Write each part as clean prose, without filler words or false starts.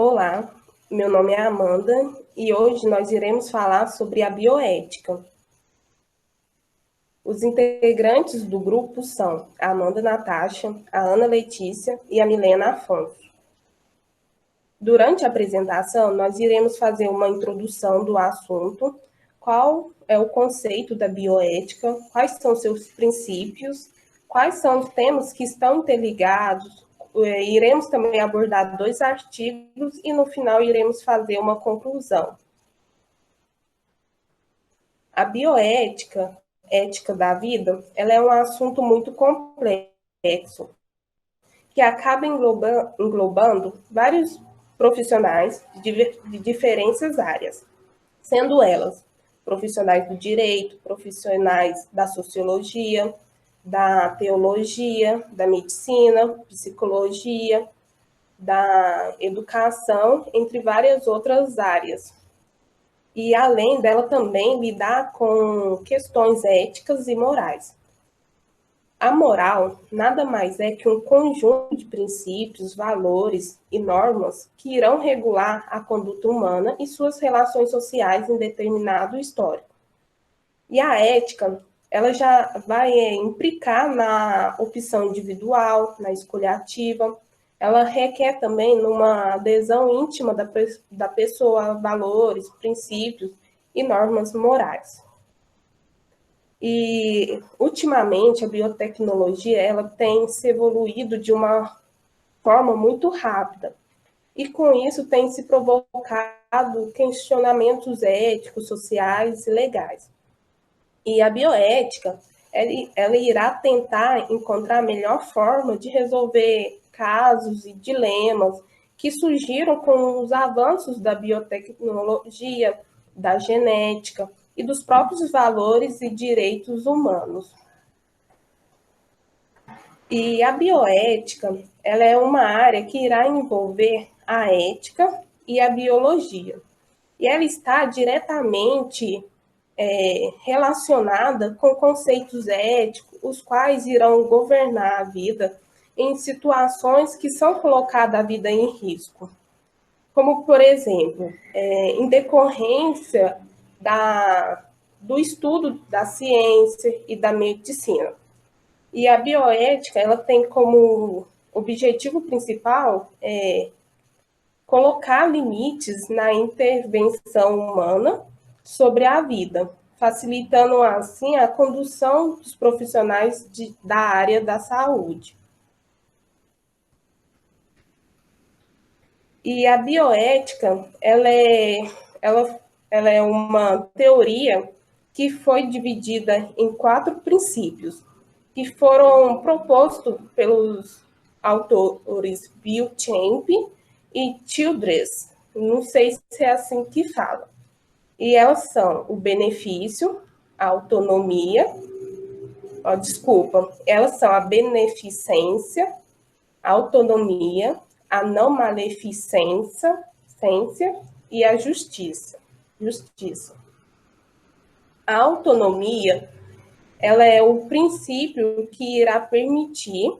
Olá, meu nome é Amanda e hoje nós iremos falar sobre a bioética. Os integrantes do grupo são a Amanda Natasha, a Ana Letícia e a Milena Afonso. Durante a apresentação, nós iremos fazer uma introdução do assunto, qual é o conceito da bioética, quais são seus princípios, quais são os temas que estão interligados. Iremos também abordar 2 artigos e, no final, iremos fazer uma conclusão. A bioética, ética da vida, ela é um assunto muito complexo, que acaba englobando vários profissionais de diferentes áreas, sendo elas profissionais do direito, profissionais da sociologia, da teologia, da medicina, psicologia, da educação, entre várias outras áreas. E, além dela, também lidar com questões éticas e morais. A moral nada mais é que um conjunto de princípios, valores e normas que irão regular a conduta humana e suas relações sociais em determinado histórico. E a ética, ela já vai implicar na opção individual, na escolha ativa. Ela requer também numa adesão íntima da pessoa a valores, princípios e normas morais. E, ultimamente, a biotecnologia ela tem se evoluído de uma forma muito rápida. E, com isso, tem se provocado questionamentos éticos, sociais e legais. E a bioética, ela irá tentar encontrar a melhor forma de resolver casos e dilemas que surgiram com os avanços da biotecnologia, da genética e dos próprios valores e direitos humanos. E a bioética, ela é uma área que irá envolver a ética e a biologia. E ela está diretamente relacionada com conceitos éticos, os quais irão governar a vida em situações que são colocadas a vida em risco. Como, por exemplo, em decorrência do estudo da ciência e da medicina. E a bioética, ela tem como objetivo principal colocar limites na intervenção humana sobre a vida, facilitando, assim, a condução dos profissionais da área da saúde. E a bioética, ela é uma teoria que foi dividida em 4 princípios, que foram propostos pelos autores Bill Champ e Childress. Não sei se é assim que fala. E elas são o benefício, a autonomia, elas são a beneficência, a autonomia, a não maleficência e a justiça. A autonomia, ela é o princípio que irá permitir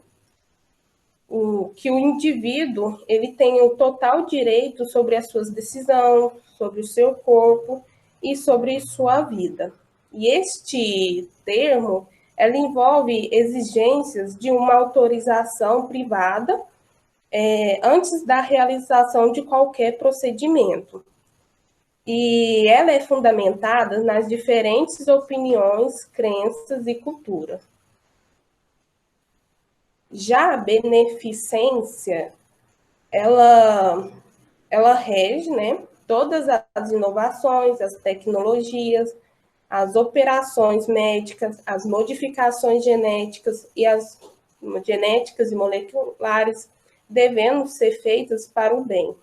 que o indivíduo ele tenha o total direito sobre as suas decisões, sobre o seu corpo e sobre sua vida. E este termo, ela envolve exigências de uma autorização privada antes da realização de qualquer procedimento. E ela é fundamentada nas diferentes opiniões, crenças e cultura. Já a beneficência, ela rege, né, todas as inovações, as tecnologias, as operações médicas, as modificações genéticas e moleculares devendo ser feitas para o bem.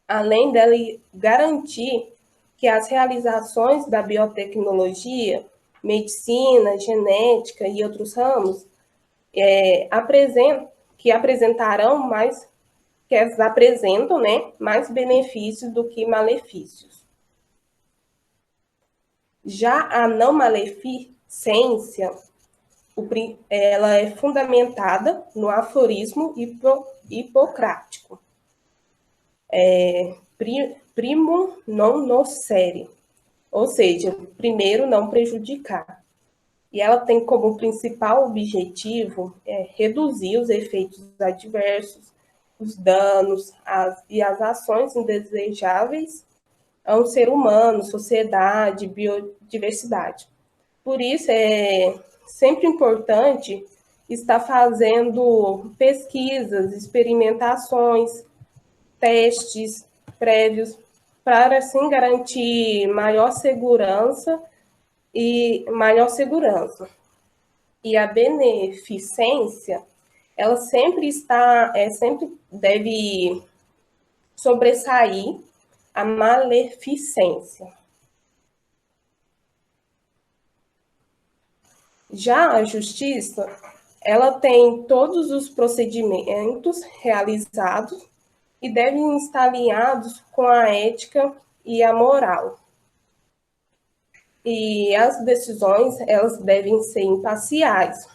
Além dela garantir que as realizações da biotecnologia, medicina, genética e outros ramos apresentarão que elas apresentam, né, mais benefícios do que malefícios. Já a não maleficência, ela é fundamentada no aforismo hipocrático. primo non nocere, ou seja, primeiro não prejudicar. E ela tem como principal objetivo reduzir os efeitos adversos, os danos e as ações indesejáveis a um ser humano, sociedade, biodiversidade. Por isso, é sempre importante estar fazendo pesquisas, experimentações, testes prévios, para, assim, garantir maior segurança. E a beneficência, ela sempre deve sobressair a maleficência. Já a justiça, ela tem todos os procedimentos realizados e devem estar alinhados com a ética e a moral. E as decisões, elas devem ser imparciais.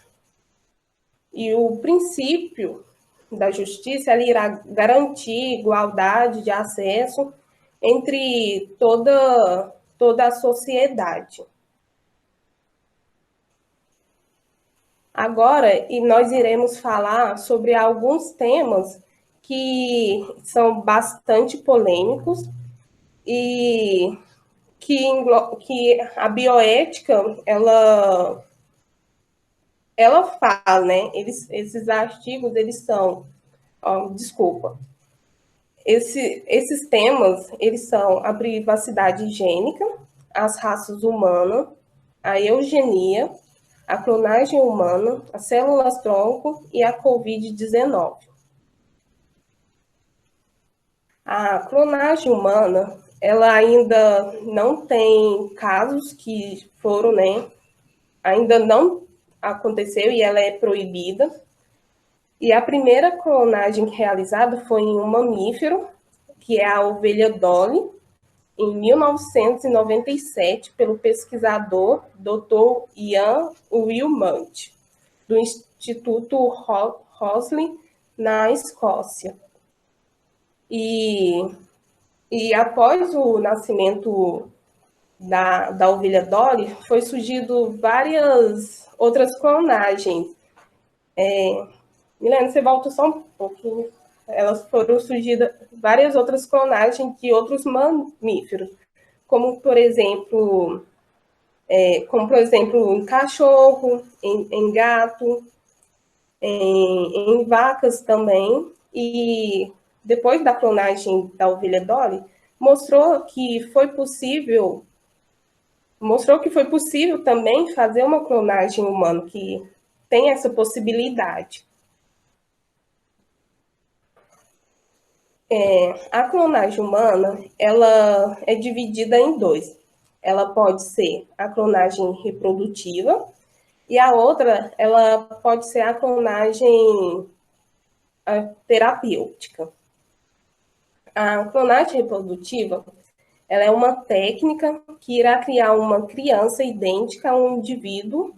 E o princípio da justiça, ela irá garantir igualdade de acesso entre toda a sociedade. Agora, nós iremos falar sobre alguns temas que são bastante polêmicos e que a bioética, ela fala, né? Esses artigos, eles são... Esses temas, eles são a privacidade higiênica, as raças humanas, a eugenia, a clonagem humana, as células-tronco e a Covid-19. A clonagem humana, ela ainda não tem casos que foram, né? Ainda não aconteceu e ela é proibida. E a primeira clonagem realizada foi em um mamífero, que é a ovelha Dolly, em 1997, pelo pesquisador Dr. Ian Wilmut, do Instituto Roslin, na Escócia. E após o nascimento da ovelha Dolly, foi surgido várias outras clonagens. Milena, você volta só um pouquinho. Elas foram surgidas várias outras clonagens de outros mamíferos, como por exemplo, em cachorro, em gato, em vacas também. E depois da clonagem da ovelha Dolly, mostrou que foi possível também fazer uma clonagem humana, que tem essa possibilidade. A clonagem humana, ela é dividida em dois. Ela pode ser a clonagem reprodutiva e a outra, ela pode ser a clonagem terapêutica. A clonagem reprodutiva, ela é uma técnica que irá criar uma criança idêntica a um indivíduo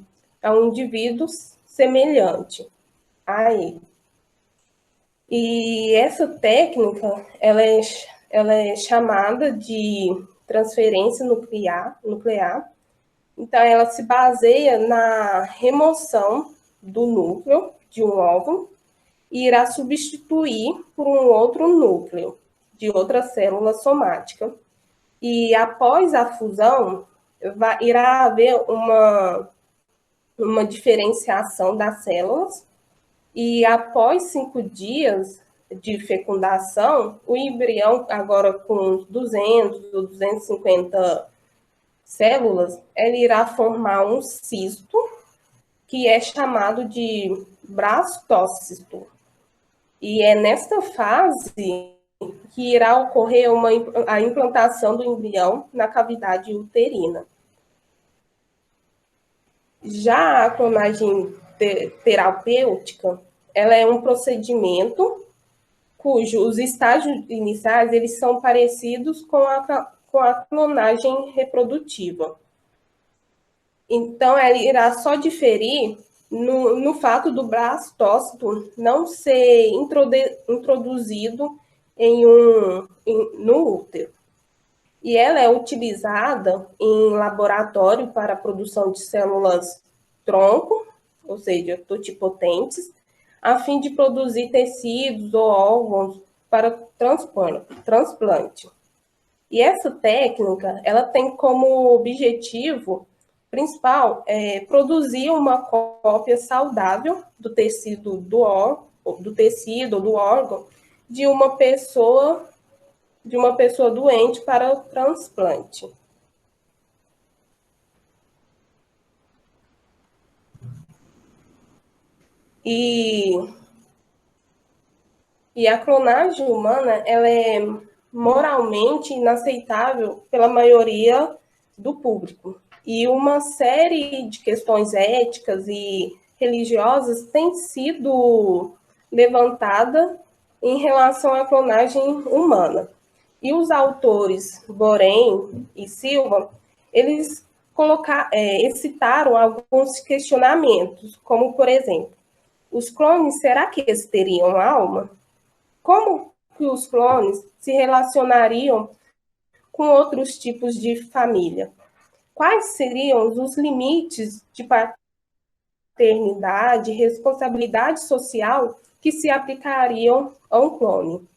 semelhante a ele. E essa técnica, ela é chamada de transferência nuclear. Então, ela se baseia na remoção do núcleo de um óvulo e irá substituir por um outro núcleo de outra célula somática. E após a fusão, irá haver uma diferenciação das células. E após 5 dias de fecundação, o embrião, agora com 200 ou 250 células, ele irá formar um cisto, que é chamado de brastócito. E é nesta fase que irá ocorrer a implantação do embrião na cavidade uterina. Já a clonagem terapêutica, ela é um procedimento cujos estágios iniciais eles são parecidos com a clonagem reprodutiva. Então, ela irá só diferir no fato do brastócito não ser introduzido no útero. E ela é utilizada em laboratório para a produção de células tronco, ou seja, totipotentes, a fim de produzir tecidos ou órgãos para transplante. E essa técnica, ela tem como objetivo principal produzir uma cópia saudável do tecido do órgão de uma pessoa doente para o transplante. E a clonagem humana, ela é moralmente inaceitável pela maioria do público. E uma série de questões éticas e religiosas tem sido levantada em relação à clonagem humana. E os autores Borém e Silva, eles citaram alguns questionamentos, como, por exemplo, os clones, será que eles teriam alma? Como que os clones se relacionariam com outros tipos de família? Quais seriam os limites de paternidade, responsabilidade social que se aplicariam a um clone?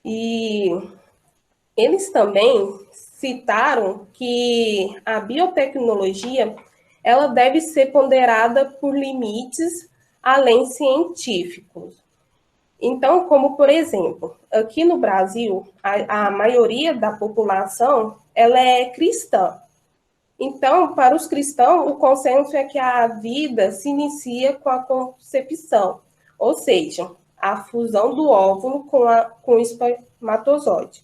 E eles também citaram que a biotecnologia ela deve ser ponderada por limites além científicos. Então, como por exemplo, aqui no Brasil, a maioria da população ela é cristã. Então, para os cristãos, o consenso é que a vida se inicia com a concepção, ou seja, a fusão do óvulo com o espermatozoide.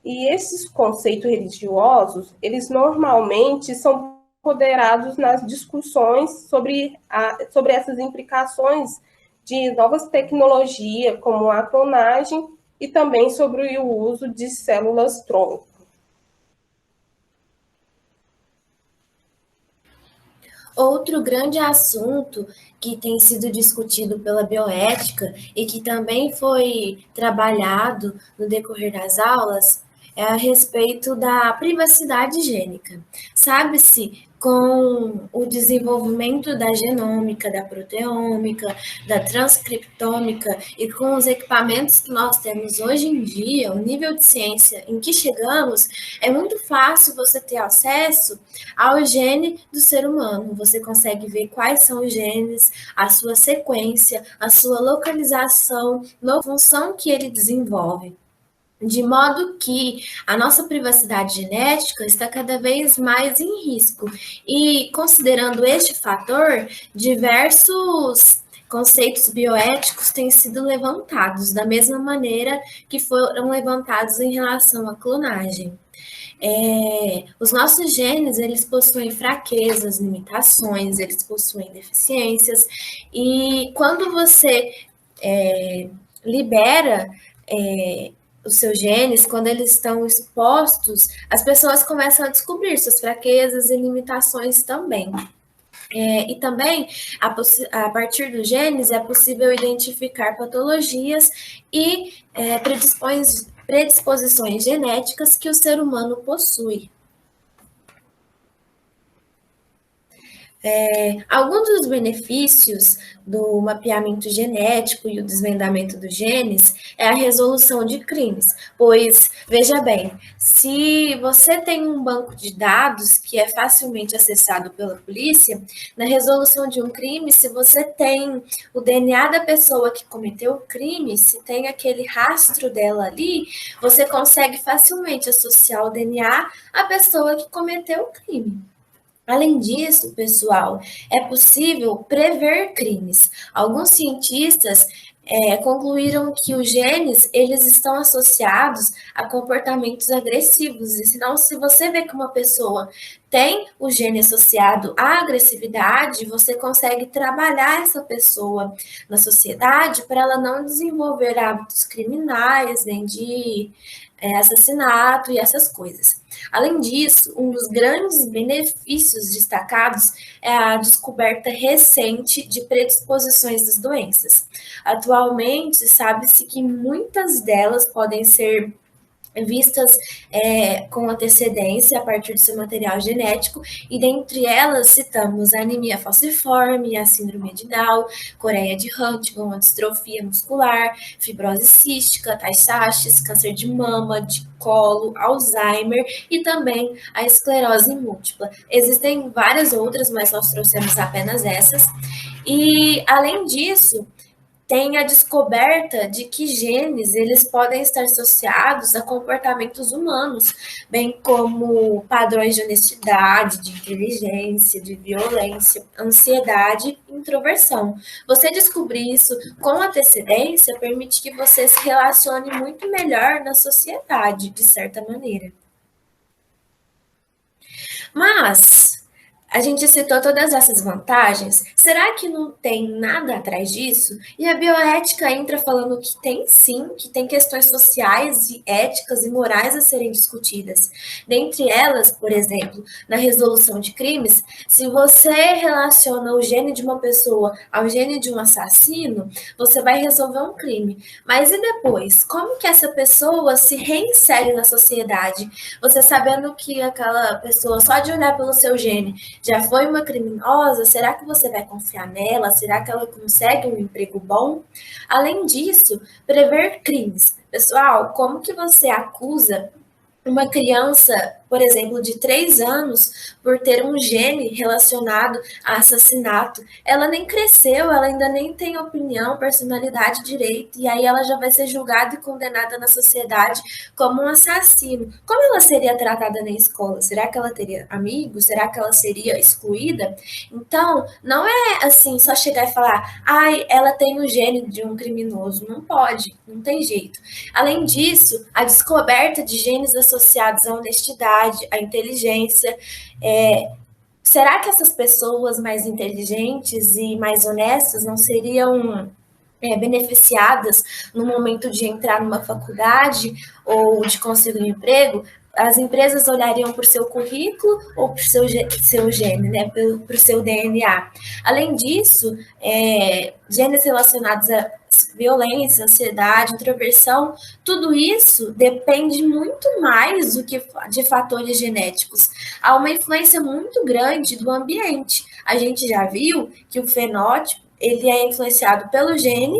E esses conceitos religiosos, eles normalmente são ponderados nas discussões sobre essas implicações de novas tecnologias, como a clonagem, e também sobre o uso de células-tronco. Outro grande assunto que tem sido discutido pela bioética e que também foi trabalhado no decorrer das aulas é a respeito da privacidade gênica. Sabe-se com o desenvolvimento da genômica, da proteômica, da transcriptômica e com os equipamentos que nós temos hoje em dia, o nível de ciência em que chegamos, é muito fácil você ter acesso ao gene do ser humano. Você consegue ver quais são os genes, a sua sequência, a sua localização, a função que ele desenvolve. De modo que a nossa privacidade genética está cada vez mais em risco. E considerando este fator, diversos conceitos bioéticos têm sido levantados, da mesma maneira que foram levantados em relação à clonagem. Os nossos genes, eles possuem fraquezas, limitações, eles possuem deficiências, e quando você libera os seus genes, quando eles estão expostos, as pessoas começam a descobrir suas fraquezas e limitações também. E também, a partir dos genes, é possível identificar patologias e predisposições genéticas que o ser humano possui. Alguns dos benefícios do mapeamento genético e o desvendamento dos genes é a resolução de crimes, pois, veja bem, se você tem um banco de dados que é facilmente acessado pela polícia, na resolução de um crime, se você tem o DNA da pessoa que cometeu o crime, se tem aquele rastro dela ali, você consegue facilmente associar o DNA à pessoa que cometeu o crime. Além disso, pessoal, é possível prever crimes. Alguns cientistas concluíram que os genes eles estão associados a comportamentos agressivos. E senão, se você vê que uma pessoa tem o gene associado à agressividade, você consegue trabalhar essa pessoa na sociedade para ela não desenvolver hábitos criminais, nem de assassinato e essas coisas. Além disso, um dos grandes benefícios destacados é a descoberta recente de predisposições das doenças. Atualmente, sabe-se que muitas delas podem ser vistas com antecedência a partir do seu material genético, e dentre elas citamos a anemia falciforme, a síndrome de Down, coreia de Huntington, a distrofia muscular, fibrose cística, Tay-Sachs, câncer de mama, de colo, Alzheimer e também a esclerose múltipla. Existem várias outras, mas nós trouxemos apenas essas. E, além disso, tem a descoberta de que genes eles podem estar associados a comportamentos humanos, bem como padrões de honestidade, de inteligência, de violência, ansiedade e introversão. Você descobrir isso com antecedência permite que você se relacione muito melhor na sociedade, de certa maneira. Mas a gente citou todas essas vantagens, será que não tem nada atrás disso? E a bioética entra falando que tem sim, que tem questões sociais e éticas e morais a serem discutidas. Dentre elas, por exemplo, na resolução de crimes, se você relaciona o gene de uma pessoa ao gene de um assassino, você vai resolver um crime. Mas e depois? Como que essa pessoa se reinsere na sociedade? Você sabendo que aquela pessoa, só de olhar pelo seu gene, já foi uma criminosa? Será que você vai confiar nela? Será que ela consegue um emprego bom? Além disso, prever crimes. Pessoal, como que você acusa uma criança, por exemplo, de 3 anos, por ter um gene relacionado a assassinato? Ela nem cresceu, ela ainda nem tem opinião, personalidade direito, e aí ela já vai ser julgada e condenada na sociedade como um assassino. Como ela seria tratada na escola? Será que ela teria amigos? Será que ela seria excluída? Então, não é assim, só chegar e falar, ai, ela tem o gene de um criminoso. Não pode, não tem jeito. Além disso, a descoberta de genes associados à honestidade, à inteligência. Será que essas pessoas mais inteligentes e mais honestas não seriam beneficiadas no momento de entrar numa faculdade ou de conseguir um emprego? As empresas olhariam para o seu currículo ou para o seu gene, né, para o seu DNA. Além disso, genes relacionados a violência, ansiedade, introversão, tudo isso depende muito mais do que de fatores genéticos. Há uma influência muito grande do ambiente. A gente já viu que o fenótipo ele é influenciado pelo gene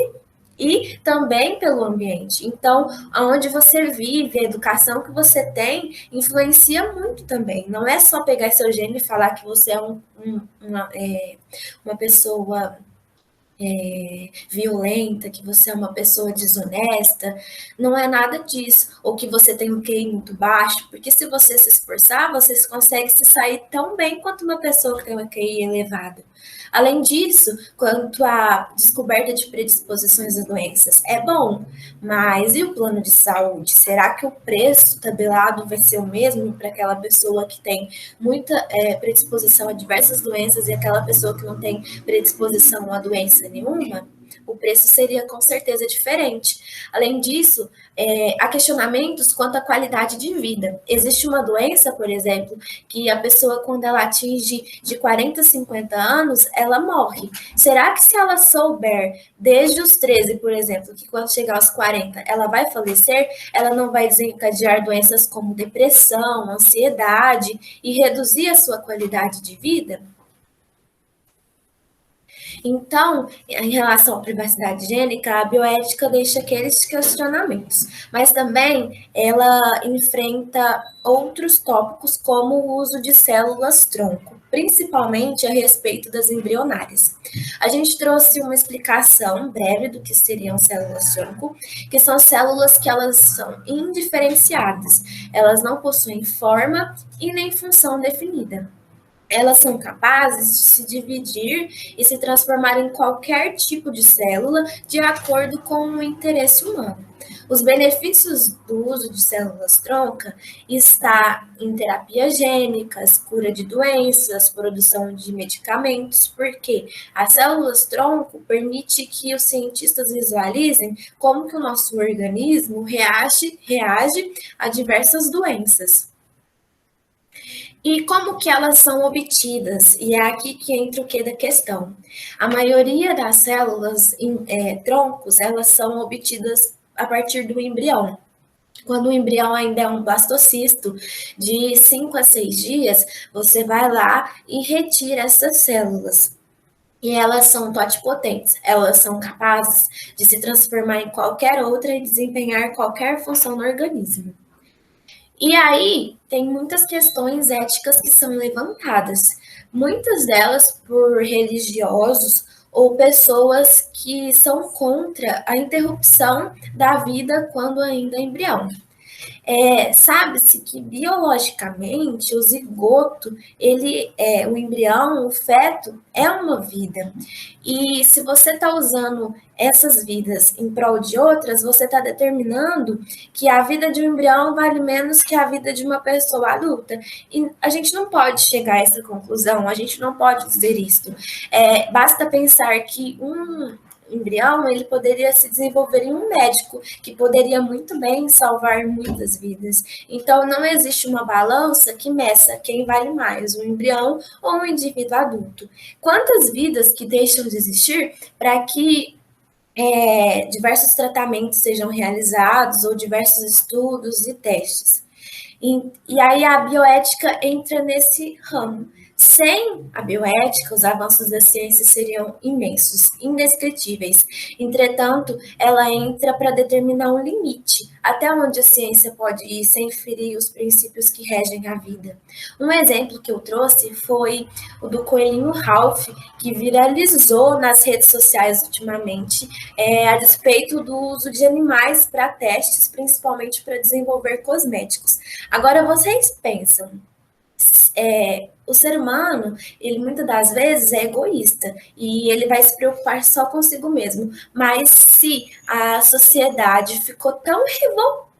e também pelo ambiente. Então, aonde você vive, a educação que você tem, influencia muito também. Não é só pegar seu gene e falar que você é uma pessoa violenta, que você é uma pessoa desonesta, não é nada disso, ou que você tem um QI muito baixo, porque se você se esforçar, você consegue se sair tão bem quanto uma pessoa que tem um QI elevado. Além disso, quanto à descoberta de predisposições a doenças, é bom, mas e o plano de saúde? Será que o preço tabelado vai ser o mesmo para aquela pessoa que tem muita predisposição a diversas doenças e aquela pessoa que não tem predisposição a doença nenhuma? O preço seria com certeza diferente. Além disso, há questionamentos quanto à qualidade de vida. Existe uma doença, por exemplo, que a pessoa, quando ela atinge de 40 a 50 anos, ela morre. Será que se ela souber, desde os 13, por exemplo, que quando chegar aos 40, ela vai falecer, ela não vai desencadear doenças como depressão, ansiedade e reduzir a sua qualidade de vida? Então, em relação à privacidade gênica, a bioética deixa aqueles questionamentos, mas também ela enfrenta outros tópicos, como o uso de células-tronco, principalmente a respeito das embrionárias. A gente trouxe uma explicação breve do que seriam células-tronco, que são células que elas são indiferenciadas, elas não possuem forma e nem função definida. elas são capazes de se dividir e se transformar em qualquer tipo de célula de acordo com o interesse humano. Os benefícios do uso de células-tronca está em terapias gênicas, cura de doenças, produção de medicamentos, porque as células-tronco permite que os cientistas visualizem como que o nosso organismo reage a diversas doenças. E como que elas são obtidas? E é aqui que entra o que da questão. A maioria das células troncos, elas são obtidas a partir do embrião. Quando o embrião ainda é um blastocisto de 5 a 6 dias, você vai lá e retira essas células. E elas são totipotentes, elas são capazes de se transformar em qualquer outra e desempenhar qualquer função no organismo. E aí, tem muitas questões éticas que são levantadas, muitas delas por religiosos ou pessoas que são contra a interrupção da vida quando ainda é embrião. Sabe-se que biologicamente o zigoto, o embrião, o feto, é uma vida. E se você está usando essas vidas em prol de outras, você está determinando que a vida de um embrião vale menos que a vida de uma pessoa adulta. E a gente não pode chegar a essa conclusão, a gente não pode dizer isso. Basta pensar que um embrião, ele poderia se desenvolver em um médico, que poderia muito bem salvar muitas vidas. Então, não existe uma balança que meça quem vale mais, um embrião ou um indivíduo adulto. Quantas vidas que deixam de existir para que diversos tratamentos sejam realizados ou diversos estudos e testes. E aí a bioética entra nesse ramo. Sem a bioética, os avanços da ciência seriam imensos, indescritíveis. Entretanto, ela entra para determinar um limite, até onde a ciência pode ir sem ferir os princípios que regem a vida. Um exemplo que eu trouxe foi o do coelhinho Ralph, que viralizou nas redes sociais ultimamente, a respeito do uso de animais para testes, principalmente para desenvolver cosméticos. Agora, vocês pensam, o ser humano, ele muitas das vezes é egoísta e ele vai se preocupar só consigo mesmo. Mas se a sociedade ficou tão revoltada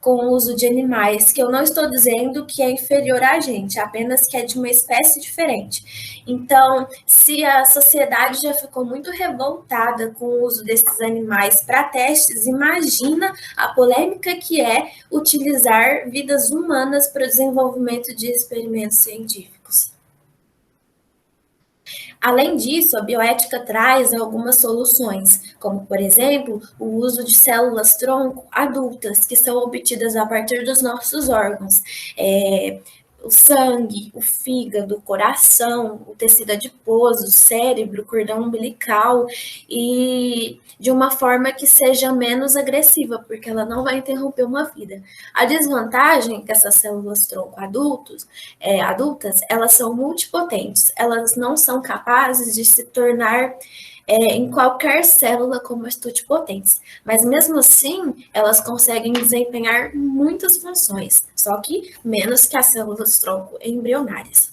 com o uso de animais, que eu não estou dizendo que é inferior a gente, apenas que é de uma espécie diferente. Então, se a sociedade já ficou muito revoltada com o uso desses animais para testes, imagina a polêmica que é utilizar vidas humanas para o desenvolvimento de experimentos científicos. Além disso, a bioética traz algumas soluções, como, por exemplo, o uso de células-tronco adultas, que são obtidas a partir dos nossos órgãos. O sangue, o fígado, o coração, o tecido adiposo, o cérebro, o cordão umbilical, e de uma forma que seja menos agressiva, porque ela não vai interromper uma vida. A desvantagem é que essas células-tronco adultas, elas são multipotentes, elas não são capazes de se tornar em qualquer célula como as totipotentes. Mas mesmo assim, elas conseguem desempenhar muitas funções, só que menos que as células-tronco embrionárias.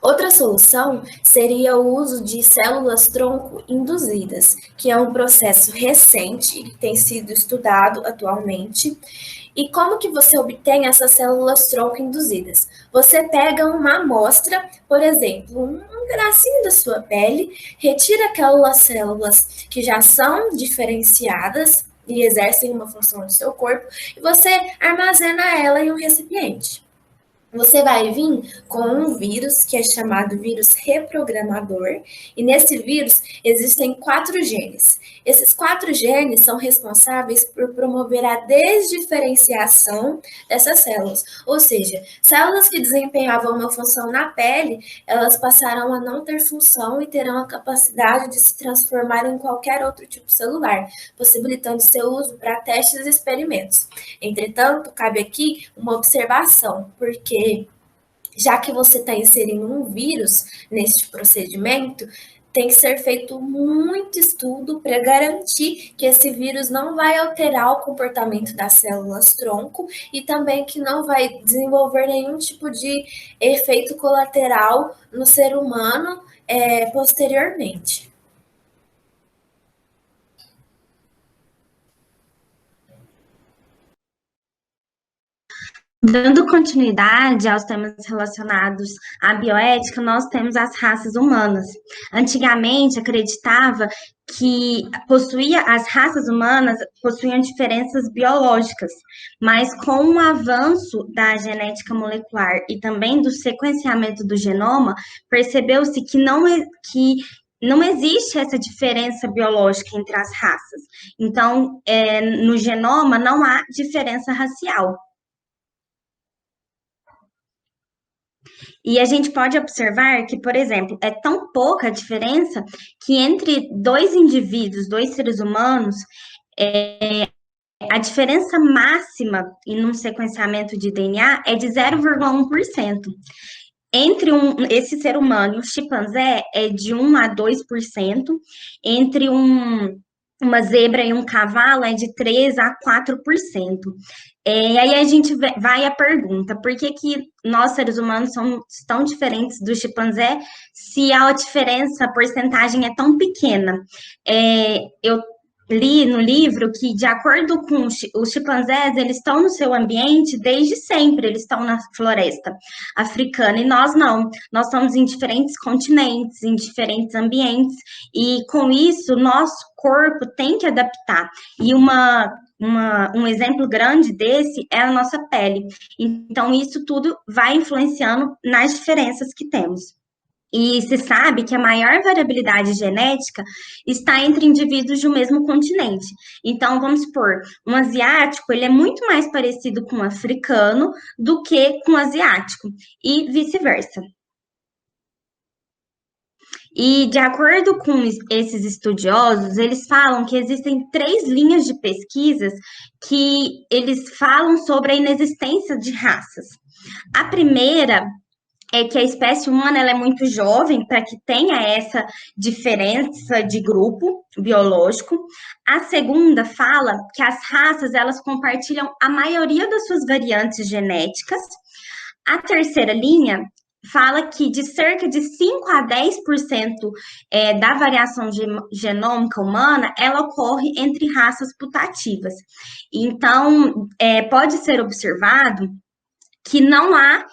Outra solução seria o uso de células-tronco induzidas, que é um processo recente e que tem sido estudado atualmente. E como que você obtém essas células-tronco induzidas? Você pega uma amostra, por exemplo, um pedacinho da sua pele, retira aquelas células que já são diferenciadas e exercem uma função no seu corpo, e você armazena ela em um recipiente. Você vai vir com um vírus que é chamado vírus reprogramador, e nesse vírus existem 4 genes. Esses 4 genes são responsáveis por promover a desdiferenciação dessas células, ou seja, células que desempenhavam uma função na pele, elas passarão a não ter função e terão a capacidade de se transformar em qualquer outro tipo celular, possibilitando seu uso para testes e experimentos. Entretanto, cabe aqui uma observação, porque já que você está inserindo um vírus neste procedimento, tem que ser feito muito estudo para garantir que esse vírus não vai alterar o comportamento das células tronco e também que não vai desenvolver nenhum tipo de efeito colateral no ser humano posteriormente. Dando continuidade aos temas relacionados à bioética, nós temos as raças humanas. Antigamente, acreditava que as raças humanas possuíam diferenças biológicas, mas com o avanço da genética molecular e também do sequenciamento do genoma, percebeu-se que não existe essa diferença biológica entre as raças. Então, no genoma não há diferença racial. E a gente pode observar que, por exemplo, é tão pouca a diferença que entre dois indivíduos, dois seres humanos, a diferença máxima em um sequenciamento de DNA é de 0,1%. Entre esse ser humano e o chimpanzé é de 1 a 2%, entre uma zebra e um cavalo é de 3 a 4%. E aí a gente vai à pergunta, por que nós, seres humanos, somos tão diferentes do chimpanzé se a diferença, a porcentagem é tão pequena? Eu li no livro que, de acordo com os chimpanzés, eles estão no seu ambiente desde sempre, eles estão na floresta africana, e nós não. Nós estamos em diferentes continentes, em diferentes ambientes, e com isso, nosso corpo tem que adaptar. E um exemplo grande desse é a nossa pele. Então, isso tudo vai influenciando nas diferenças que temos. E se sabe que a maior variabilidade genética está entre indivíduos do mesmo continente. Então, vamos supor, um asiático, ele é muito mais parecido com um africano do que com um asiático, e vice-versa. E, de acordo com esses estudiosos, eles falam que existem 3 linhas de pesquisas que eles falam sobre a inexistência de raças. A primeira é que a espécie humana ela é muito jovem para que tenha essa diferença de grupo biológico. A segunda fala que as raças elas compartilham a maioria das suas variantes genéticas. A terceira linha fala que de cerca de 5 a 10% da variação genômica humana, ela ocorre entre raças putativas. Então, pode ser observado que não há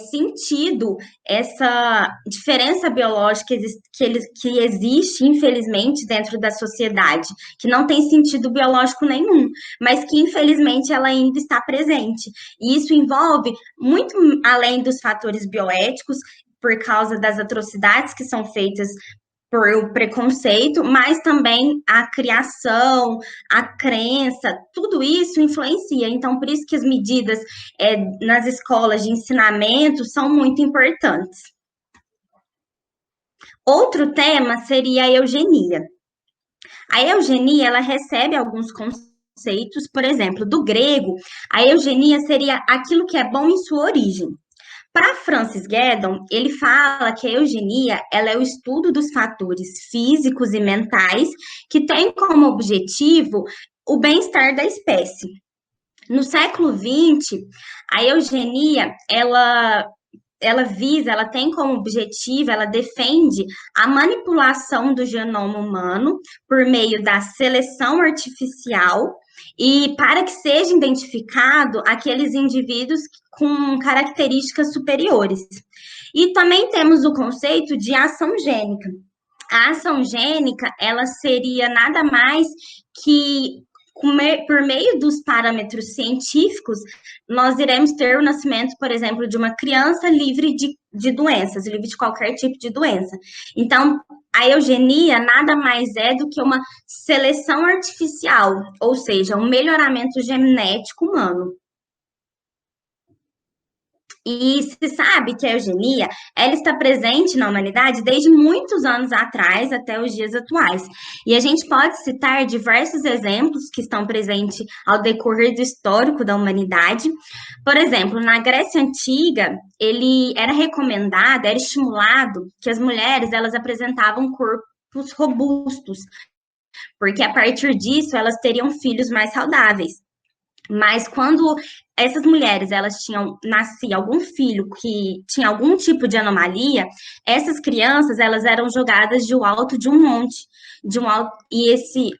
sentido essa diferença biológica que existe, infelizmente, dentro da sociedade, que não tem sentido biológico nenhum, mas que, infelizmente, ela ainda está presente. E isso envolve muito além dos fatores bioéticos, por causa das atrocidades que são feitas por o preconceito, mas também a criação, a crença, tudo isso influencia. Então, por isso que as medidas nas escolas de ensinamento são muito importantes. Outro tema seria a eugenia. A eugenia, ela recebe alguns conceitos, por exemplo, do grego, a eugenia seria aquilo que é bom em sua origem. Para Francis Guedon, ele fala que a eugenia ela é o estudo dos fatores físicos e mentais que tem como objetivo o bem-estar da espécie. No século XX, a eugenia ela tem como objetivo, ela defende a manipulação do genoma humano por meio da seleção artificial e para que seja identificado aqueles indivíduos com características superiores. E também temos o conceito de ação gênica. A ação gênica, ela seria nada mais que por meio dos parâmetros científicos, nós iremos ter o nascimento, por exemplo, de uma criança livre de doenças, livre de qualquer tipo de doença. Então, a eugenia nada mais é do que uma seleção artificial, ou seja, um melhoramento genético humano. E se sabe que a eugenia, ela está presente na humanidade desde muitos anos atrás até os dias atuais. E a gente pode citar diversos exemplos que estão presentes ao decorrer do histórico da humanidade. Por exemplo, na Grécia Antiga, ele era recomendado, era estimulado que as mulheres elas apresentavam corpos robustos, porque a partir disso elas teriam filhos mais saudáveis. Mas quando essas mulheres elas nascia algum filho que tinha algum tipo de anomalia, essas crianças elas eram jogadas do alto de um monte, e esse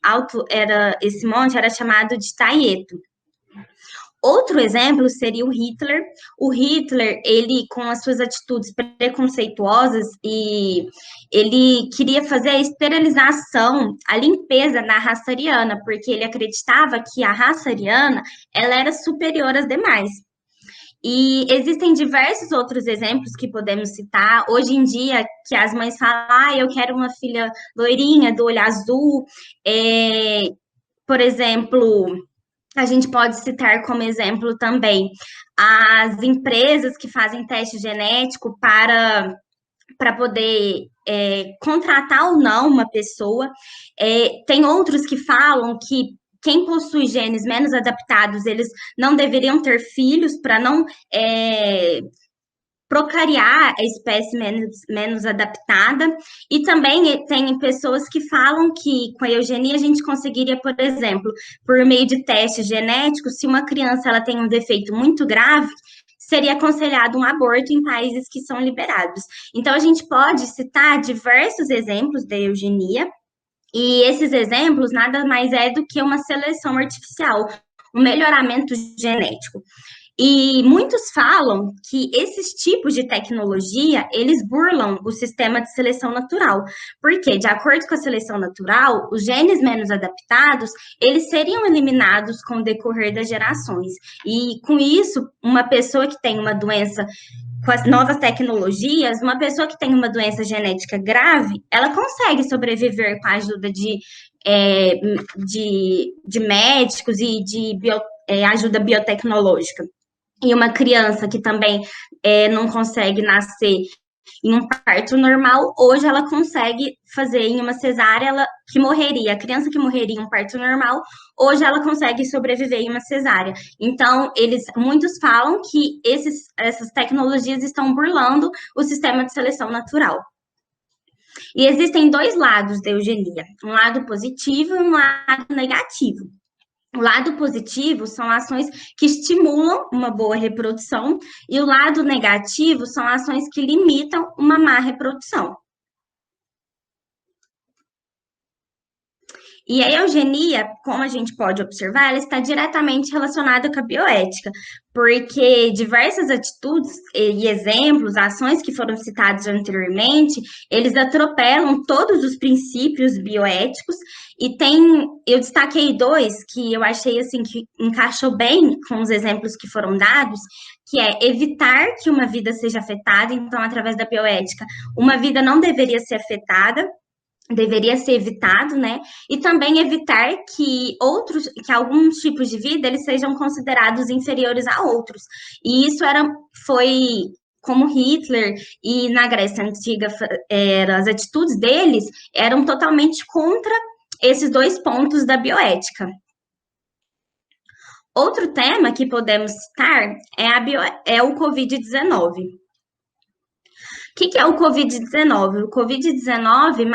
monte era chamado de Taieto. Outro exemplo seria o Hitler. O Hitler, ele, com as suas atitudes preconceituosas, e ele queria fazer a esterilização, a limpeza da raça ariana, porque ele acreditava que a raça ariana, ela era superior às demais. E existem diversos outros exemplos que podemos citar. Hoje em dia, que as mães falam, eu quero uma filha loirinha, do olho azul. Por exemplo, a gente pode citar como exemplo também as empresas que fazem teste genético para poder contratar ou não uma pessoa. Tem outros que falam que quem possui genes menos adaptados, eles não deveriam ter filhos para não procriar a espécie menos adaptada, e também tem pessoas que falam que com a eugenia a gente conseguiria, por exemplo, por meio de testes genéticos, se uma criança ela tem um defeito muito grave, seria aconselhado um aborto em países que são liberados. Então, a gente pode citar diversos exemplos da eugenia, e esses exemplos nada mais é do que uma seleção artificial, um melhoramento genético. E muitos falam que esses tipos de tecnologia, eles burlam o sistema de seleção natural, porque, de acordo com a seleção natural, os genes menos adaptados, eles seriam eliminados com o decorrer das gerações. E, com isso, uma pessoa que tem uma doença com as novas tecnologias, uma pessoa que tem uma doença genética grave, ela consegue sobreviver com a ajuda de médicos e de ajuda biotecnológica. E uma criança que também não consegue nascer em um parto normal, hoje ela consegue fazer em uma cesárea, que morreria, a criança que morreria em um parto normal, hoje ela consegue sobreviver em uma cesárea. Então, muitos falam que essas tecnologias estão burlando o sistema de seleção natural. E existem dois lados da eugenia, um lado positivo e um lado negativo. O lado positivo são ações que estimulam uma boa reprodução, e o lado negativo são ações que limitam uma má reprodução. E a eugenia, como a gente pode observar, ela está diretamente relacionada com a bioética, porque diversas atitudes e exemplos, ações que foram citados anteriormente, eles atropelam todos os princípios bioéticos, e eu destaquei dois que eu achei assim que encaixou bem com os exemplos que foram dados, que é evitar que uma vida seja afetada. Então, através da bioética, uma vida não deveria ser afetada, deveria ser evitado, né? E também evitar que alguns tipos de vida eles sejam considerados inferiores a outros. E isso foi como Hitler e na Grécia Antiga, as atitudes deles eram totalmente contra esses dois pontos da bioética. Outro tema que podemos citar é o Covid-19. O que é o Covid-19? O Covid-19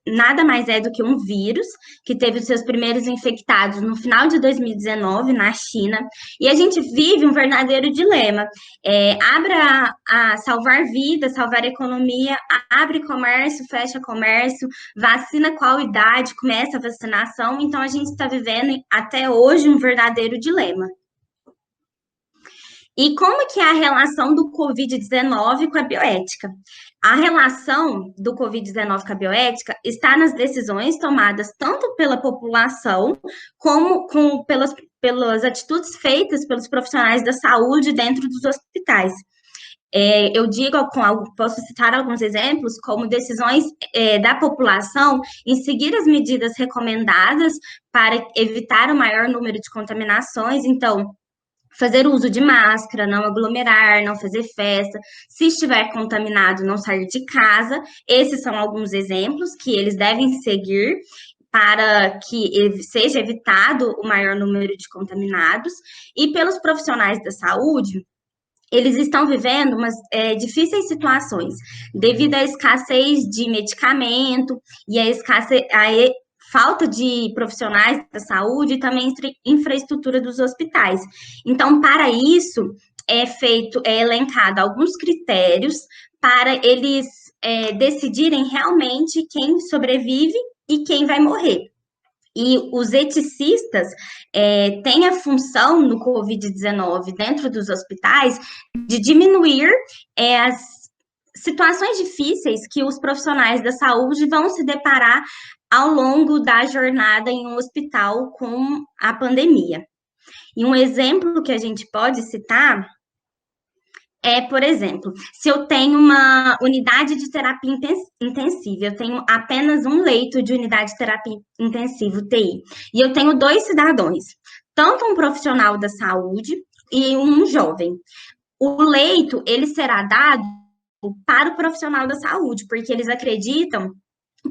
nada mais é do que um vírus que teve os seus primeiros infectados no final de 2019 na China, e a gente vive um verdadeiro dilema. Abra a salvar vidas, salvar economia, abre comércio, fecha comércio, vacina qual idade, começa a vacinação. Então, a gente está vivendo até hoje um verdadeiro dilema. E como que é a relação do Covid-19 com a bioética? A relação do Covid-19 com a bioética está nas decisões tomadas tanto pela população como pelas atitudes feitas pelos profissionais da saúde dentro dos hospitais. Posso citar alguns exemplos, como decisões da população em seguir as medidas recomendadas para evitar o maior número de contaminações. Então, fazer uso de máscara, não aglomerar, não fazer festa, se estiver contaminado, não sair de casa. Esses são alguns exemplos que eles devem seguir para que seja evitado o maior número de contaminados. E pelos profissionais da saúde, eles estão vivendo umas difíceis situações devido à escassez de medicamento e à falta de profissionais da saúde e também infraestrutura dos hospitais. Então, para isso, é elencado alguns critérios para eles decidirem realmente quem sobrevive e quem vai morrer. E os eticistas têm a função no Covid-19 dentro dos hospitais de diminuir as situações difíceis que os profissionais da saúde vão se deparar ao longo da jornada em um hospital com a pandemia. E um exemplo que a gente pode citar por exemplo, se eu tenho uma unidade de terapia intensiva, eu tenho apenas um leito de unidade de terapia intensiva, UTI, e eu tenho 2 cidadãos, tanto um profissional da saúde e um jovem. O leito, ele será dado para o profissional da saúde, porque eles acreditam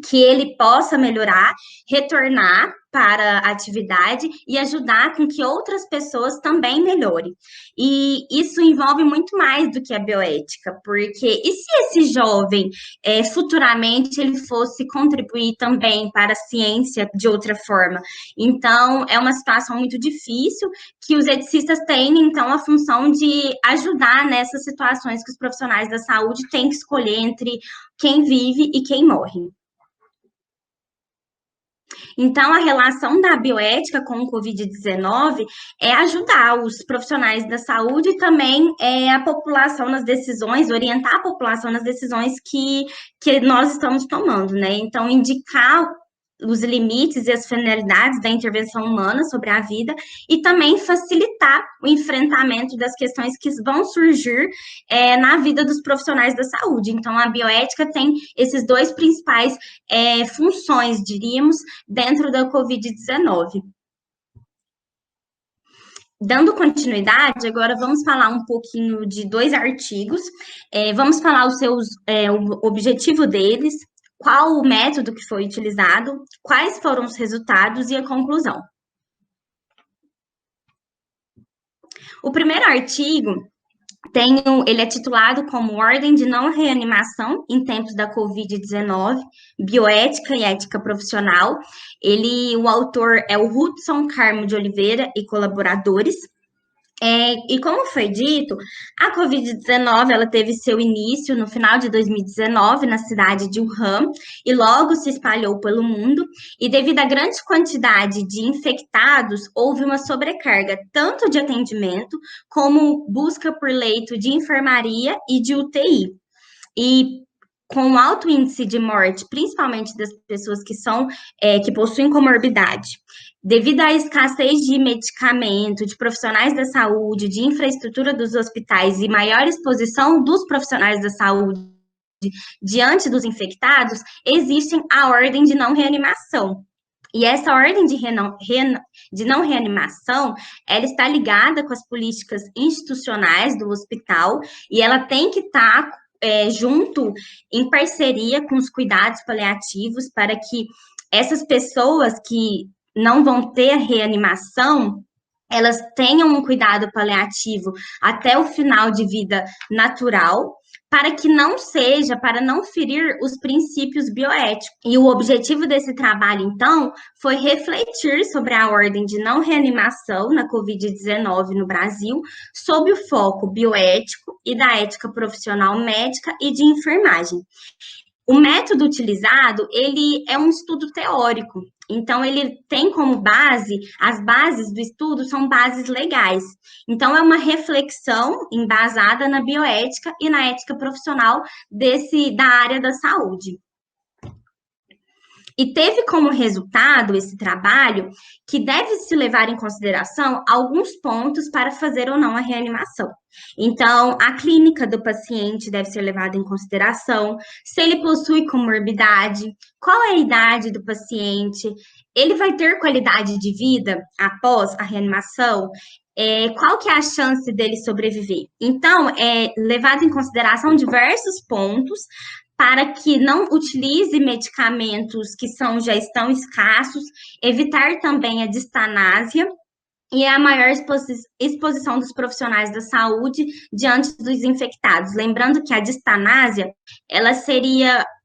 que ele possa melhorar, retornar para a atividade e ajudar com que outras pessoas também melhorem. E isso envolve muito mais do que a bioética, porque e se esse jovem futuramente ele fosse contribuir também para a ciência de outra forma? Então, é uma situação muito difícil que os eticistas têm, então, a função de ajudar nessas situações que os profissionais da saúde têm que escolher entre quem vive e quem morre. Então, a relação da bioética com o Covid-19 é ajudar os profissionais da saúde e também a população nas decisões, orientar a população nas decisões que nós estamos tomando, né? Então, indicar os limites e as finalidades da intervenção humana sobre a vida e também facilitar o enfrentamento das questões que vão surgir na vida dos profissionais da saúde. Então, a bioética tem esses 2 principais funções, diríamos, dentro da Covid-19. Dando continuidade, agora vamos falar um pouquinho de 2 artigos, vamos falar o objetivo deles, qual o método que foi utilizado, quais foram os resultados e a conclusão. O primeiro artigo, ele é titulado como Ordem de Não Reanimação em Tempos da Covid-19, Bioética e Ética Profissional. O autor é o Hudson Carmo de Oliveira e colaboradores. E como foi dito, a Covid-19 ela teve seu início no final de 2019 na cidade de Wuhan e logo se espalhou pelo mundo. E devido à grande quantidade de infectados, houve uma sobrecarga tanto de atendimento como busca por leito de enfermaria e de UTI. E com alto índice de morte, principalmente das pessoas que possuem comorbidade, devido à escassez de medicamento, de profissionais da saúde, de infraestrutura dos hospitais e maior exposição dos profissionais da saúde diante dos infectados, existem a ordem de não reanimação. E essa ordem de não reanimação, ela está ligada com as políticas institucionais do hospital e ela tem que estar junto, em parceria com os cuidados paliativos, para que essas pessoas que não vão ter reanimação, elas tenham um cuidado paliativo até o final de vida natural, para não ferir os princípios bioéticos. E o objetivo desse trabalho, então, foi refletir sobre a ordem de não reanimação na Covid-19 no Brasil, sob o foco bioético e da ética profissional médica e de enfermagem. O método utilizado, ele é um estudo teórico, então ele tem como base, as bases do estudo são bases legais. Então é uma reflexão embasada na bioética e na ética profissional da área da saúde. E teve como resultado esse trabalho que deve-se levar em consideração alguns pontos para fazer ou não a reanimação. Então, a clínica do paciente deve ser levada em consideração, se ele possui comorbidade, qual é a idade do paciente, ele vai ter qualidade de vida após a reanimação, qual que é a chance dele sobreviver? Então, é levado em consideração diversos pontos para que não utilize medicamentos que já estão escassos, evitar também a distanásia e a maior exposição dos profissionais da saúde diante dos infectados. Lembrando que a distanásia, ela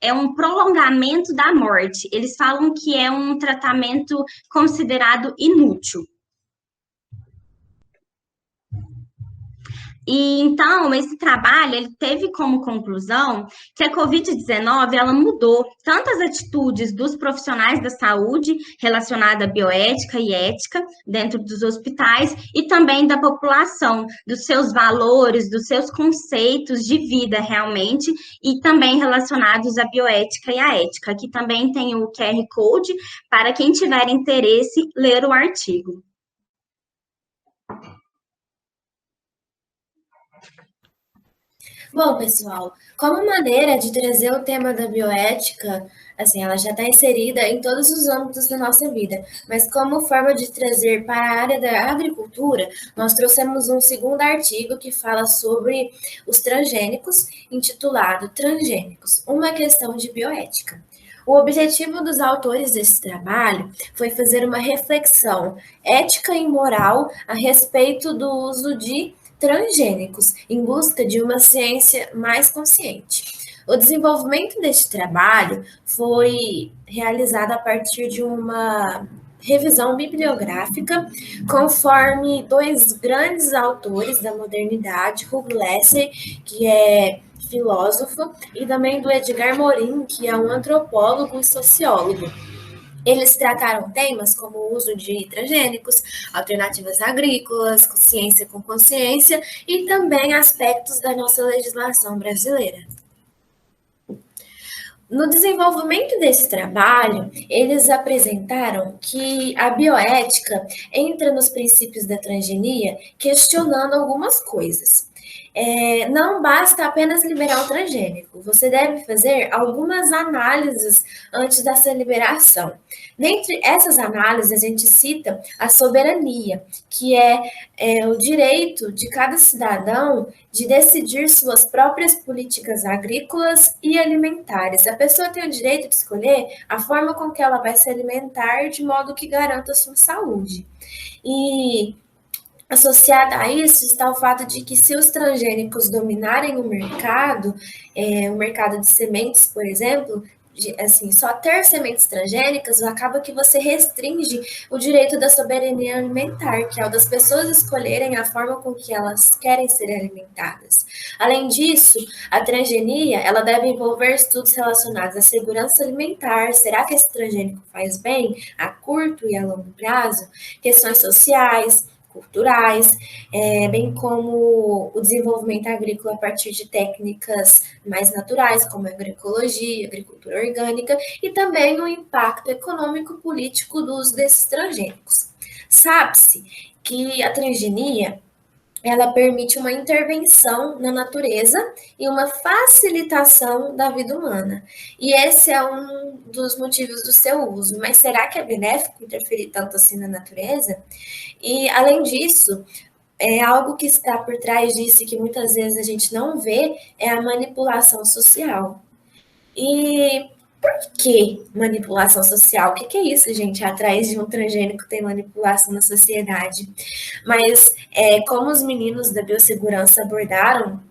é um prolongamento da morte. Eles falam que é um tratamento considerado inútil. E então, esse trabalho, ele teve como conclusão que a Covid-19, ela mudou tanto as atitudes dos profissionais da saúde relacionada à bioética e ética dentro dos hospitais e também da população, dos seus valores, dos seus conceitos de vida realmente e também relacionados à bioética e à ética. Aqui também tem o QR Code para quem tiver interesse ler o artigo. Bom, pessoal, como maneira de trazer o tema da bioética, assim, ela já está inserida em todos os âmbitos da nossa vida, mas como forma de trazer para a área da agricultura, nós trouxemos um segundo artigo que fala sobre os transgênicos, intitulado Transgênicos, uma questão de bioética. O objetivo dos autores desse trabalho foi fazer uma reflexão ética e moral a respeito do uso de transgênicos, em busca de uma ciência mais consciente. O desenvolvimento deste trabalho foi realizado a partir de uma revisão bibliográfica, conforme dois grandes autores da modernidade, Hugh Lessig, que é filósofo, e também do Edgar Morin, que é um antropólogo e sociólogo. Eles trataram temas como o uso de transgênicos, alternativas agrícolas, ciência com consciência e também aspectos da nossa legislação brasileira. No desenvolvimento desse trabalho, eles apresentaram que a bioética entra nos princípios da transgenia questionando algumas coisas. Não basta apenas liberar o transgênico, você deve fazer algumas análises antes dessa liberação. Dentre essas análises, a gente cita a soberania, que é o direito de cada cidadão de decidir suas próprias políticas agrícolas e alimentares. A pessoa tem o direito de escolher a forma com que ela vai se alimentar de modo que garanta a sua saúde. E associada a isso está o fato de que se os transgênicos dominarem o mercado de sementes, por exemplo, assim, só ter sementes transgênicas acaba que você restringe o direito da soberania alimentar, que é o das pessoas escolherem a forma com que elas querem ser alimentadas. Além disso, a transgenia, ela deve envolver estudos relacionados à segurança alimentar, será que esse transgênico faz bem a curto e a longo prazo? Questões sociais, culturais, bem como o desenvolvimento agrícola a partir de técnicas mais naturais, como a agroecologia, agricultura orgânica, e também o impacto econômico-político do uso desses transgênicos. Sabe-se que a transgenia ela permite uma intervenção na natureza e uma facilitação da vida humana. E esse é um dos motivos do seu uso. Mas será que é benéfico interferir tanto assim na natureza? E, além disso, algo que está por trás disso e que muitas vezes a gente não vê é a manipulação social. E por que manipulação social? O que é isso, gente? Atrás de um transgênico tem manipulação na sociedade. Mas, como os meninos da biossegurança abordaram,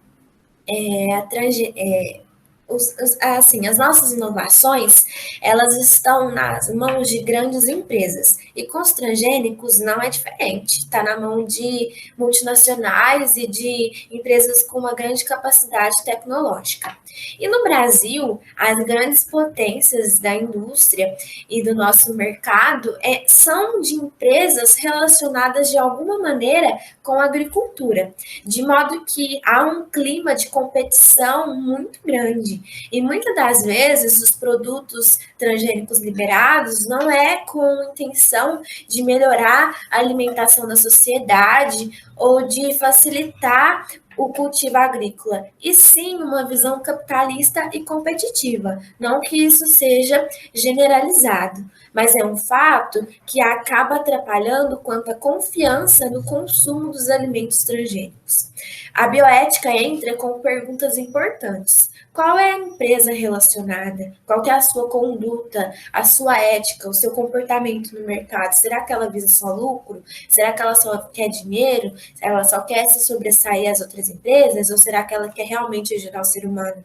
as nossas inovações, elas estão nas mãos de grandes empresas. E com os transgênicos não é diferente. Está na mão de multinacionais e de empresas com uma grande capacidade tecnológica. E no Brasil, as grandes potências da indústria e do nosso mercado são de empresas relacionadas de alguma maneira com a agricultura, de modo que há um clima de competição muito grande. E muitas das vezes os produtos transgênicos liberados não é com intenção de melhorar a alimentação da sociedade ou de facilitar o cultivo agrícola, e sim uma visão capitalista e competitiva. Não que isso seja generalizado, mas é um fato que acaba atrapalhando quanto à confiança no consumo dos alimentos transgênicos. A bioética entra com perguntas importantes. Qual é a empresa relacionada? Qual que é a sua conduta, a sua ética, o seu comportamento no mercado? Será que ela visa só lucro? Será que ela só quer dinheiro? Ela só quer se sobressair às outras empresas? Ou será que ela quer realmente ajudar o ser humano?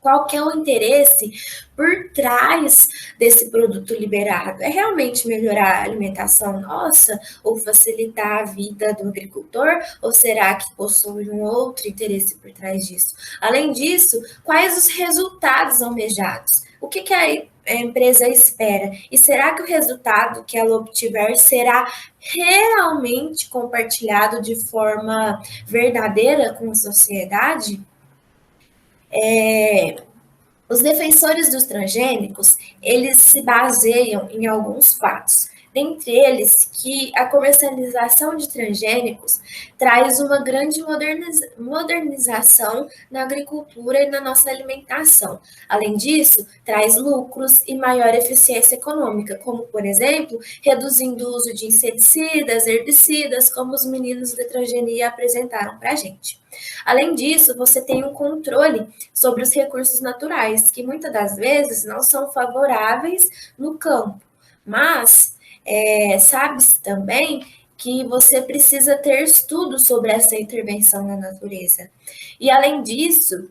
Qual que é o interesse por trás desse produto liberado? É realmente melhorar a alimentação nossa ou facilitar a vida do agricultor? Ou será que possui um outro interesse por trás disso? Além disso, quais os resultados almejados? O que a empresa espera? E será que o resultado que ela obtiver será realmente compartilhado de forma verdadeira com a sociedade? Os defensores dos transgênicos, eles se baseiam em alguns fatos, dentre eles que a comercialização de transgênicos traz uma grande modernização na agricultura e na nossa alimentação. Além disso, traz lucros e maior eficiência econômica, como, por exemplo, reduzindo o uso de inseticidas, herbicidas, como os meninos da transgenia apresentaram para a gente. Além disso, você tem um controle sobre os recursos naturais, que muitas das vezes não são favoráveis no campo, mas sabe-se também que você precisa ter estudo sobre essa intervenção na natureza. E além disso,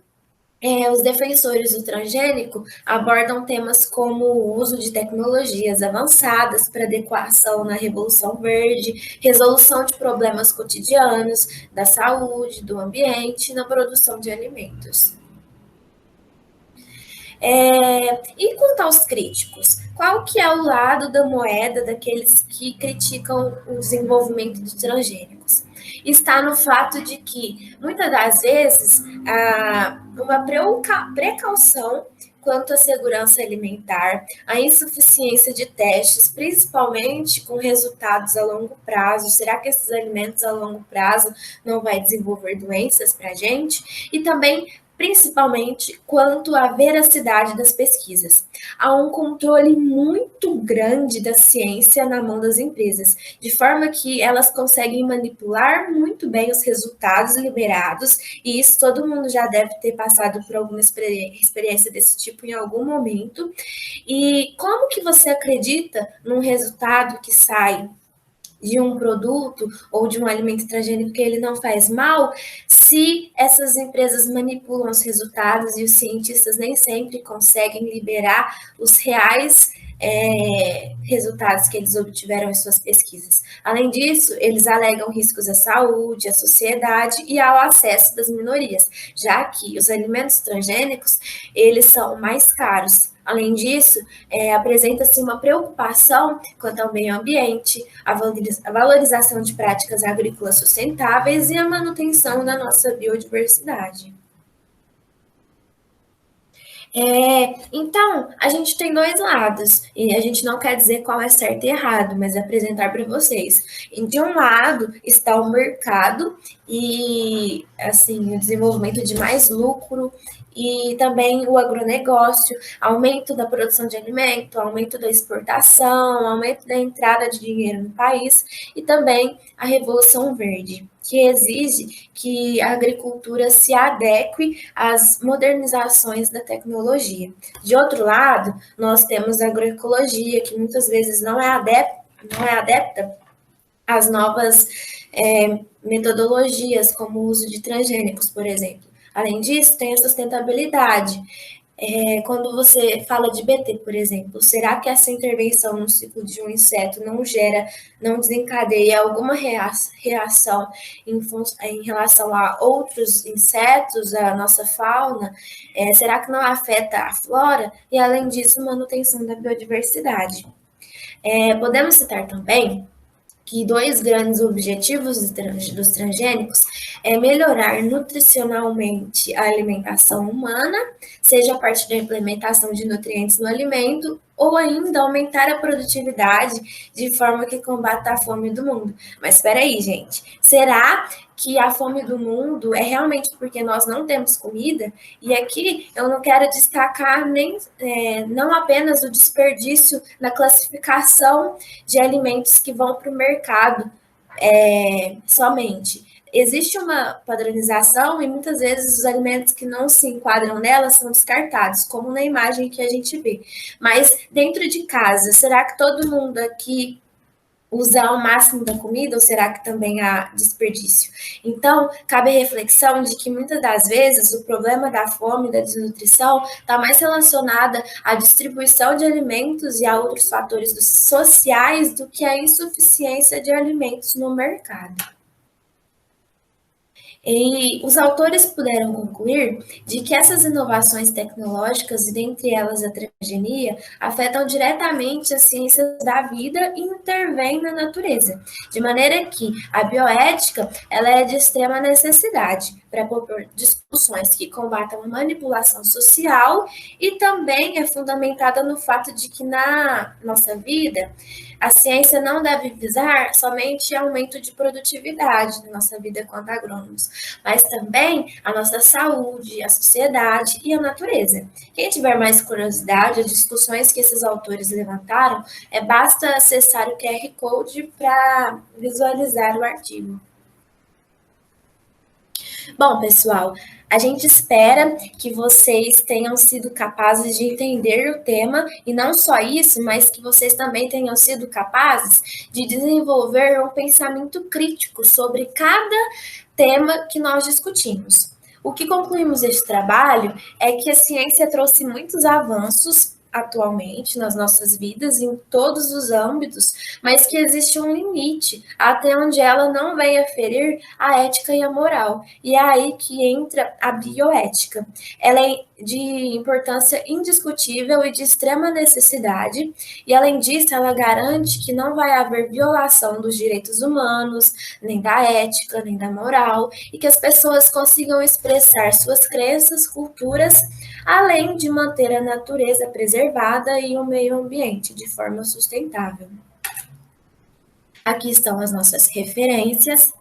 os defensores do transgênico abordam temas como o uso de tecnologias avançadas para adequação na Revolução Verde, resolução de problemas cotidianos, da saúde, do ambiente, na produção de alimentos. E quanto aos críticos? Qual que é o lado da moeda daqueles que criticam o desenvolvimento de transgênicos? Está no fato de que, muitas das vezes, há uma precaução quanto à segurança alimentar, a insuficiência de testes, principalmente com resultados a longo prazo. Será que esses alimentos a longo prazo não vai desenvolver doenças para a gente? E também principalmente quanto à veracidade das pesquisas. Há um controle muito grande da ciência na mão das empresas, de forma que elas conseguem manipular muito bem os resultados liberados, e isso todo mundo já deve ter passado por alguma experiência desse tipo em algum momento. E como que você acredita num resultado que sai de um produto ou de um alimento transgênico que ele não faz mal, se essas empresas manipulam os resultados e os cientistas nem sempre conseguem liberar os reais resultados que eles obtiveram em suas pesquisas. Além disso, eles alegam riscos à saúde, à sociedade e ao acesso das minorias, já que os alimentos transgênicos, eles são mais caros. Além disso, apresenta-se uma preocupação quanto ao meio ambiente, a valorização de práticas agrícolas sustentáveis e a manutenção da nossa biodiversidade. Então, a gente tem dois lados, e a gente não quer dizer qual é certo e errado, mas apresentar para vocês. E de um lado está o mercado e, assim, o desenvolvimento de mais lucro e também o agronegócio, aumento da produção de alimento, aumento da exportação, aumento da entrada de dinheiro no país e também a Revolução Verde, que exige que a agricultura se adeque às modernizações da tecnologia. De outro lado, nós temos a agroecologia, que muitas vezes não é adepta às novas metodologias, como o uso de transgênicos, por exemplo. Além disso, tem a sustentabilidade. Quando você fala de BT, por exemplo, será que essa intervenção no ciclo de um inseto não desencadeia alguma reação em relação a outros insetos, a nossa fauna? Será que não afeta a flora? E, além disso, manutenção da biodiversidade. Podemos citar também que dois grandes objetivos dos transgênicos é melhorar nutricionalmente a alimentação humana, seja a partir da implementação de nutrientes no alimento ou ainda aumentar a produtividade de forma que combata a fome do mundo. Mas espera aí, gente, será que a fome do mundo é realmente porque nós não temos comida? E aqui eu não quero destacar não apenas o desperdício na classificação de alimentos que vão para o mercado somente. Existe uma padronização e muitas vezes os alimentos que não se enquadram nela são descartados, como na imagem que a gente vê. Mas dentro de casa, será que todo mundo aqui usar o máximo da comida ou será que também há desperdício? Então, cabe a reflexão de que muitas das vezes o problema da fome e da desnutrição está mais relacionada à distribuição de alimentos e a outros fatores sociais do que a insuficiência de alimentos no mercado. E os autores puderam concluir de que essas inovações tecnológicas, e dentre elas a transgenia, afetam diretamente as ciências da vida e intervêm na natureza, de maneira que a bioética ela é de extrema necessidade para propor discussões que combatam a manipulação social e também é fundamentada no fato de que na nossa vida a ciência não deve visar somente aumento de produtividade na nossa vida quanto agrônomos, mas também a nossa saúde, a sociedade e a natureza. Quem tiver mais curiosidade, as discussões que esses autores levantaram, basta acessar o QR Code para visualizar o artigo. Bom, pessoal, a gente espera que vocês tenham sido capazes de entender o tema e não só isso, mas que vocês também tenham sido capazes de desenvolver um pensamento crítico sobre cada tema que nós discutimos. O que concluímos deste trabalho é que a ciência trouxe muitos avanços atualmente nas nossas vidas, em todos os âmbitos, mas que existe um limite até onde ela não venha ferir a ética e a moral. E é aí que entra a bioética. Ela é de importância indiscutível e de extrema necessidade, e além disso, ela garante que não vai haver violação dos direitos humanos, nem da ética, nem da moral, e que as pessoas consigam expressar suas crenças, culturas, além de manter a natureza preservada e o meio ambiente de forma sustentável. Aqui estão as nossas referências.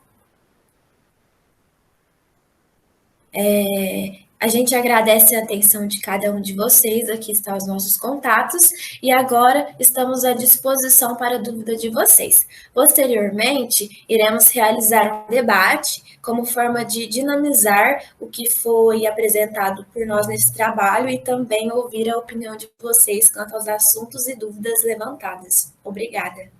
A gente agradece a atenção de cada um de vocês, aqui estão os nossos contatos, e agora estamos à disposição para a dúvida de vocês. Posteriormente, iremos realizar um debate como forma de dinamizar o que foi apresentado por nós nesse trabalho e também ouvir a opinião de vocês quanto aos assuntos e dúvidas levantadas. Obrigada.